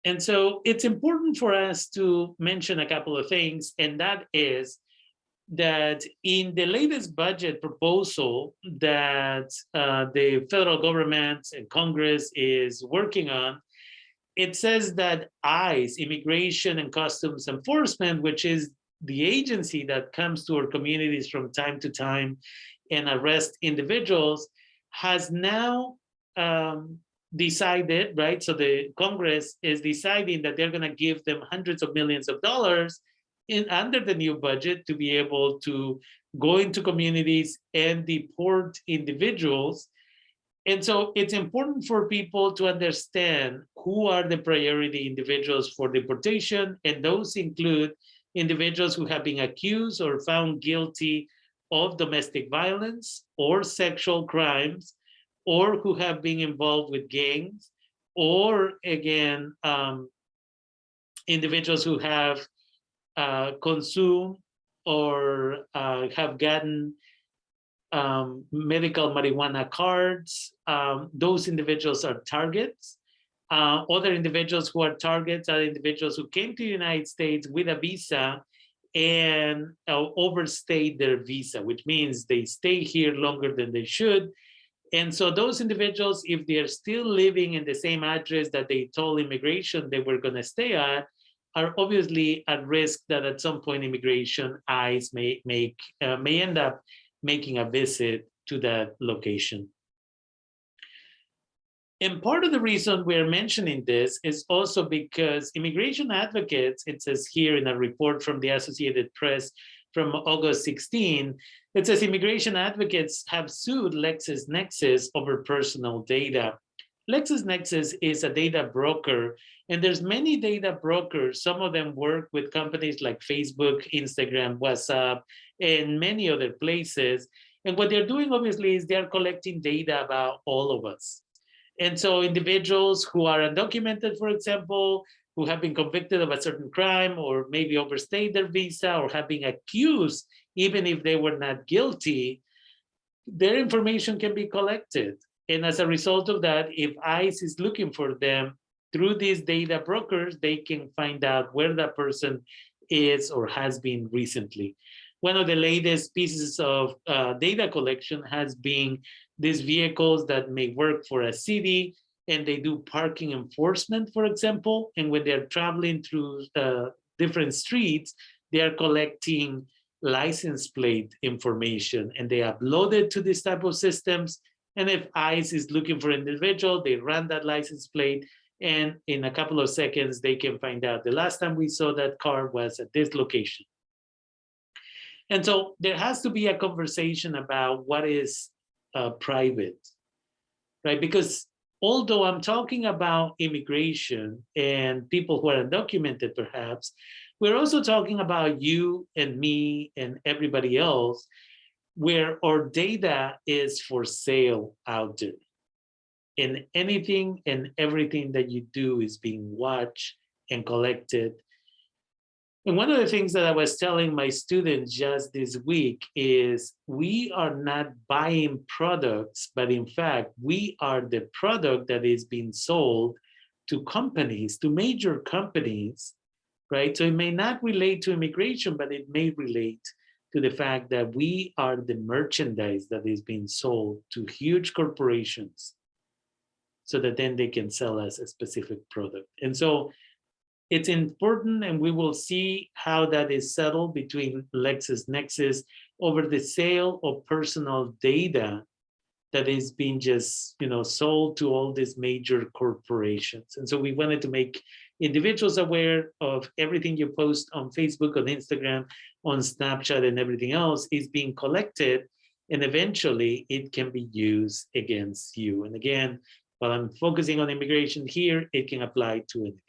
And so it's important for us to mention a couple of things, and that is that in the latest budget proposal that the federal government and Congress is working on, it says that ICE, Immigration and Customs Enforcement, which is the agency that comes to our communities from time to time and arrest individuals, has now decided, right? So the Congress is deciding that they're going to give them hundreds of millions of dollars under the new budget to be able to go into communities and deport individuals. And so it's important for people to understand who are the priority individuals for deportation, and those include individuals who have been accused or found guilty of domestic violence or sexual crimes, or who have been involved with gangs, or again, individuals who have consumed or have gotten medical marijuana cards. Those individuals are targets. Other individuals who are targets are individuals who came to the United States with a visa and overstayed their visa, which means they stay here longer than they should. And so those individuals, if they're still living in the same address that they told immigration they were going to stay at, are obviously at risk that at some point immigration ICE may end up making a visit to that location. And part of the reason we're mentioning this is also because immigration advocates, it says here in a report from the Associated Press from August 16, it says immigration advocates have sued LexisNexis over personal data. LexisNexis is a data broker, and there's many data brokers. Some of them work with companies like Facebook, Instagram, WhatsApp, and many other places. And what they're doing, obviously, is they're collecting data about all of us. And so individuals who are undocumented, for example, who have been convicted of a certain crime or maybe overstayed their visa or have been accused, even if they were not guilty, their information can be collected. And as a result of that, if ICE is looking for them through these data brokers, they can find out where that person is or has been recently. One of the latest pieces of data collection has been these vehicles that may work for a city, and they do parking enforcement, for example. And when they're traveling through different streets, they are collecting license plate information, and they upload it to this type of systems. And if ICE is looking for an individual, they run that license plate, and in a couple of seconds, they can find out the last time we saw that car was at this location. And so there has to be a conversation about what is private, right? Because although I'm talking about immigration and people who are undocumented, perhaps, we're also talking about you and me and everybody else, where our data is for sale out there. And anything and everything that you do is being watched and collected. And one of the things that I was telling my students just this week is we are not buying products, but in fact, we are the product that is being sold to companies, to major companies, right? So it may not relate to immigration, but it may relate to the fact that we are the merchandise that is being sold to huge corporations so that then they can sell us a specific product. And so it's important, and we will see how that is settled between LexisNexis over the sale of personal data that is being just, sold to all these major corporations. And so we wanted to make individuals aware of everything you post on Facebook, on Instagram, on Snapchat, and everything else is being collected, and eventually it can be used against you. And again, while I'm focusing on immigration here, it can apply to anything.